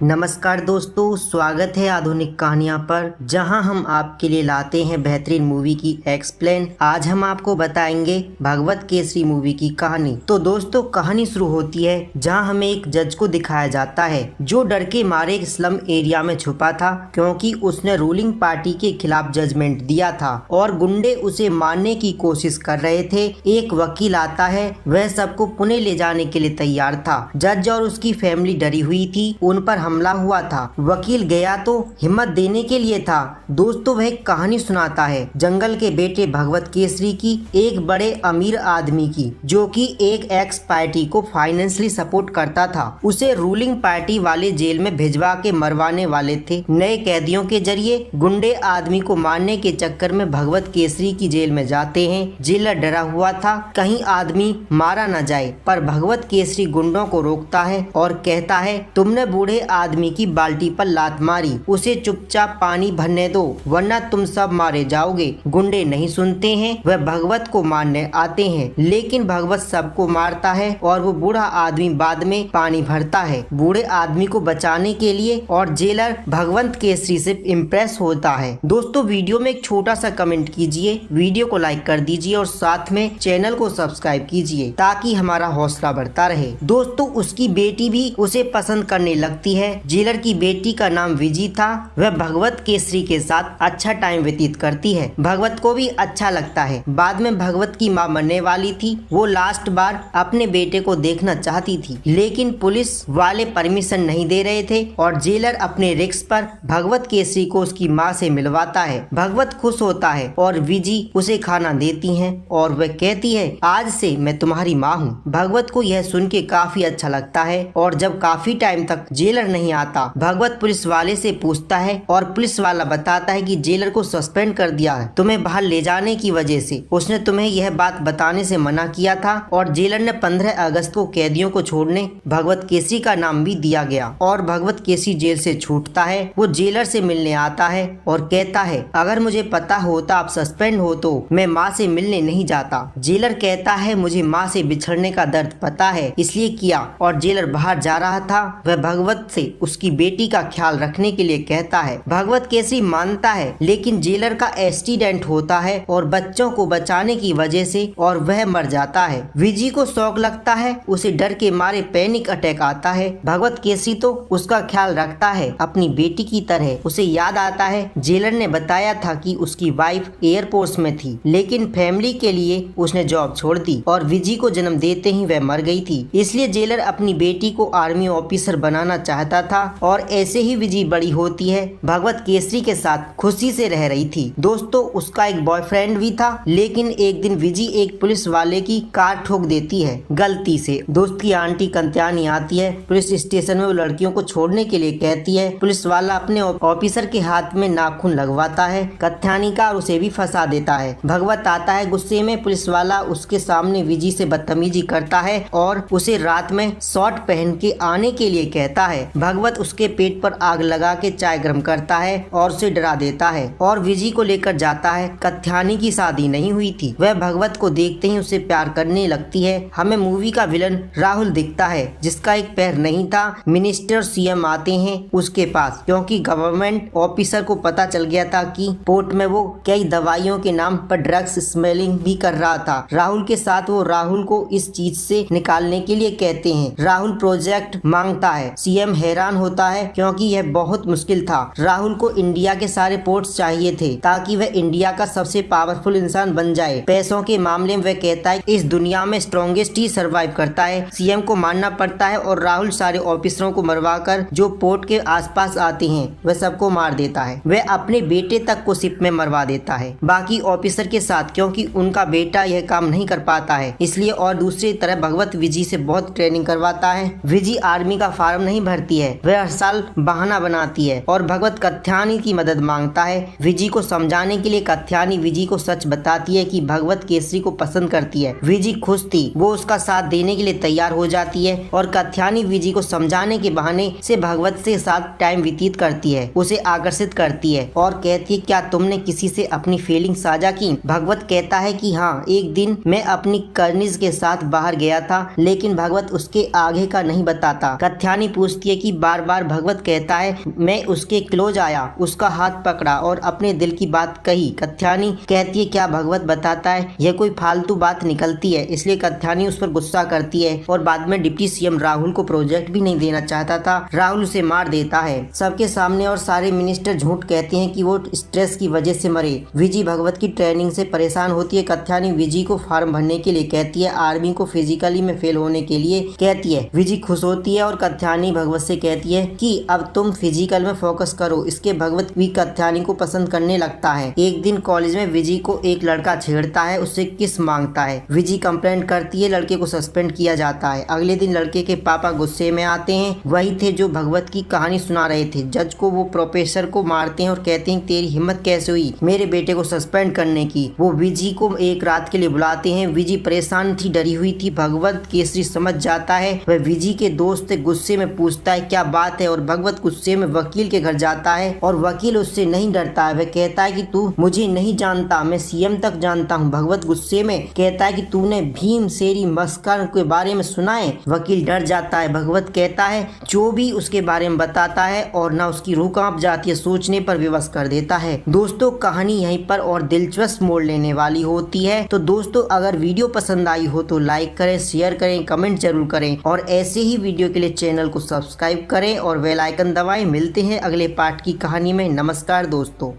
नमस्कार दोस्तों, स्वागत है आधुनिक कहानियाँ पर, जहां हम आपके लिए लाते हैं बेहतरीन मूवी की एक्सप्लेन। आज हम आपको बताएंगे भगवत केसरी मूवी की कहानी। तो दोस्तों, कहानी शुरू होती है जहां हमें एक जज को दिखाया जाता है जो डर के मारे एक स्लम एरिया में छुपा था, क्योंकि उसने रूलिंग पार्टी के खिलाफ जजमेंट दिया था और गुंडे उसे मारने की कोशिश कर रहे थे। एक वकील आता है, वह सबको पुणे ले जाने के लिए तैयार था। जज और उसकी फैमिली डरी हुई थी, उन पर हमला हुआ था। वकील गया तो हिम्मत देने के लिए था। दोस्तों, वह एक कहानी सुनाता है जंगल के बेटे भगवत केसरी की, एक बड़े अमीर आदमी की, जो कि एक एक्स पार्टी को फाइनेंशियली सपोर्ट करता था। उसे रूलिंग पार्टी वाले जेल में भिजवा के मरवाने वाले थे। नए कैदियों के जरिए गुंडे आदमी को मारने के चक्कर में भगवत केसरी की जेल में जाते हैं। जेलर डरा हुआ था कहीं आदमी मारा न जाए, पर भगवत केसरी गुंडों को रोकता है और कहता है, तुमने बूढ़े आदमी की बाल्टी पर लात मारी, उसे चुपचाप पानी भरने दो वरना तुम सब मारे जाओगे। गुंडे नहीं सुनते हैं, वह भगवत को मारने आते हैं, लेकिन भगवत सबको मारता है और वो बूढ़ा आदमी बाद में पानी भरता है बूढ़े आदमी को बचाने के लिए, और जेलर भगवंत केसरी से इम्प्रेस होता है। दोस्तों, वीडियो में एक छोटा सा कमेंट कीजिए, वीडियो को लाइक कर दीजिए और साथ में चैनल को सब्सक्राइब कीजिए ताकि हमारा हौसला बढ़ता रहे। दोस्तों, उसकी बेटी भी उसे पसंद करने लगती है। जेलर की बेटी का नाम विजी था। वह भगवत केसरी के साथ अच्छा टाइम व्यतीत करती है। भगवत को भी अच्छा लगता है। बाद में भगवत की माँ मरने वाली थी। वो लास्ट बार अपने बेटे को देखना चाहती थी, लेकिन पुलिस वाले परमिशन नहीं दे रहे थे और जेलर अपने रिस्क पर भगवत केसरी को उसकी माँ से मिलवाता है। भगवत खुश होता है और विजी उसे खाना देती है और वह कहती है, आज से मैं तुम्हारी माँ हूँ। भगवत को यह सुन के काफी अच्छा लगता है और जब काफी टाइम तक जेलर नहीं आता, भगवत पुलिस वाले से पूछता है और पुलिस वाला बताता है कि जेलर को सस्पेंड कर दिया है तुम्हें बाहर ले जाने की वजह से। उसने तुम्हें यह बात बताने से मना किया था और जेलर ने 15 अगस्त को कैदियों को छोड़ने भगवत केसरी का नाम भी दिया गया और भगवत केसरी जेल से छूटता है। वो जेलर से मिलने आता है और कहता है, अगर मुझे पता होता आप सस्पेंड हो तो मैं माँ से मिलने नहीं जाता। जेलर कहता है, मुझे माँ से बिछड़ने का दर्द पता है इसलिए किया। और जेलर बाहर जा रहा था, वह भगवत से उसकी बेटी का ख्याल रखने के लिए कहता है। भगवत केसरी मानता है, लेकिन जेलर का एक्सीडेंट होता है और बच्चों को बचाने की वजह से और वह मर जाता है। विजी को शौक लगता है, उसे डर के मारे पैनिक अटैक आता है। भगवत केसरी तो उसका ख्याल रखता है अपनी बेटी की तरह। उसे याद आता है जेलर ने बताया था कि उसकी वाइफ एयरफोर्स में थी, लेकिन फैमिली के लिए उसने जॉब छोड़ दी और विजी को जन्म देते ही वह मर गई थी। इसलिए जेलर अपनी बेटी को आर्मी ऑफिसर बनाना चाहता था और ऐसे ही विजी बड़ी होती है। भगवत केसरी के साथ खुशी से रह रही थी। दोस्तों, उसका एक बॉयफ्रेंड भी था, लेकिन एक दिन विजी एक पुलिस वाले की कार ठोक देती है गलती से। दोस्त की आंटी कंत्यानी आती है पुलिस स्टेशन में, वो लड़कियों को छोड़ने के लिए कहती है। पुलिस वाला अपने ऑफिसर के हाथ में नाखून लगवाता है कत्यानी का और उसे भी फंसा देता है। भगवत आता है गुस्से में, पुलिस वाला उसके सामने विजी से बदतमीजी करता है और उसे रात में शॉर्ट पहन के आने के लिए कहता है। भगवत उसके पेट पर आग लगा के चाय गर्म करता है और उसे डरा देता है और विजी को लेकर जाता है। कत्यानी की शादी नहीं हुई थी। वह भगवत को देखते ही उसे प्यार करने लगती है। हमें मूवी का विलन राहुल दिखता है, जिसका एक पैर नहीं था। मिनिस्टर सीएम आते हैं उसके पास, क्योंकि गवर्नमेंट ऑफिसर को पता चल गया था कि पोर्ट में वो कई दवाइयों के नाम पर ड्रग्स स्मेलिंग भी कर रहा था। राहुल के साथ वो राहुल को इस चीज से निकालने के लिए कहते हैं। राहुल प्रोजेक्ट मांगता है। सीएम हैरान होता है क्योंकि यह बहुत मुश्किल था। राहुल को इंडिया के सारे पोर्ट्स चाहिए थे ताकि वह इंडिया का सबसे पावरफुल इंसान बन जाए। पैसों के मामले में वह कहता है, इस दुनिया में स्ट्रॉन्गेस्ट ही सर्वाइव करता है। सीएम को मानना पड़ता है और राहुल सारे ऑफिसरों को मरवाकर जो पोर्ट के आसपास आते हैं वह सबको मार देता है। वह अपने बेटे तक को शिप में मरवा देता है बाकी ऑफिसर के साथ, क्योंकि उनका बेटा यह काम नहीं कर पाता है इसलिए। और दूसरी तरफ भगवत विजी से बहुत ट्रेनिंग करवाता है। विजी आर्मी का फार्म नहीं भरती है, वह हर साल बहाना बनाती है और भगवत कत्यानी की मदद मांगता है। विजी को समझाने के लिए कत्यानी विजी को सच बताती है कि भगवत केसरी को पसंद करती है। विजी खुश थी, वो उसका साथ देने के लिए तैयार हो जाती है और कत्यानी विजी को समझाने के बहाने से भगवत से साथ टाइम व्यतीत करती है, उसे आकर्षित करती है और कहती है, क्या तुमने किसी से अपनी फीलिंग साझा की? भगवत कहता है कि हाँ, एक दिन मैं अपनी कर्निज के साथ बाहर गया था, लेकिन भगवत उसके आगे का नहीं बताता। कत्यानी पूछती है कि कि बार बार भगवत कहता है मैं उसके क्लोज आया, उसका हाथ पकड़ा और अपने दिल की बात कही। कात्यायनी कहती है क्या भगवत बताता है, यह कोई फालतू बात निकलती है। इसलिए कात्यायनी उस पर गुस्सा करती है और बाद में डिप्टी सीएम राहुल को प्रोजेक्ट भी नहीं देना चाहता था, राहुल उसे मार देता है सबके सामने। और सारे मिनिस्टर झूठ कहते हैं कि वो स्ट्रेस की वजह से मरे। विजी भगवत की ट्रेनिंग से परेशान होती है। कात्यायनी विजी को फॉर्म भरने के लिए कहती है, आर्मी को फिजिकली में फेल होने के लिए कहती है। विजी खुश होती है और कात्यायनी भगवत से कहती है कि अब तुम फिजिकल में फोकस करो। इसके भगवत भी कात्यायनी को पसंद करने लगता है। एक दिन कॉलेज में विजी को एक लड़का छेड़ता है, उससे किस मांगता है। विजी कंप्लेंट करती है, लड़के को सस्पेंड किया जाता है। अगले दिन लड़के के पापा गुस्से में आते हैं, वही थे जो भगवत की कहानी सुना रहे थे। जज को वो प्रोफेसर को मारते हैं और कहते हैं तेरी हिम्मत कैसे हुई मेरे बेटे को सस्पेंड करने की। वो विजी को एक रात के लिए बुलाते हैं। विजी परेशान थी, डरी हुई थी। भगवत केसरी समझ जाता है। वह विजी के दोस्त से गुस्से में पूछता है क्या बात है और भगवत गुस्से में वकील के घर जाता है और वकील उससे नहीं डरता है। वह कहता है कि तू मुझे नहीं जानता, मैं सीएम तक जानता हूँ। भगवत गुस्से में कहता है कि तूने भीम शेरी मस्कर के बारे में सुना है। वकील डर जाता है। भगवत कहता है जो भी उसके बारे में बताता है और ना उसकी रूह कांप जाती है, सोचने पर विवश कर देता है। दोस्तों कहानी यहीं पर और दिलचस्प मोड़ लेने वाली होती है। तो दोस्तों अगर वीडियो पसंद आई हो तो लाइक करें, शेयर करें, कमेंट जरूर करें और ऐसे ही वीडियो के लिए चैनल को सब्सक्राइब करें और बेल आइकन दबाएं। मिलते हैं अगले पार्ट की कहानी में। नमस्कार दोस्तों।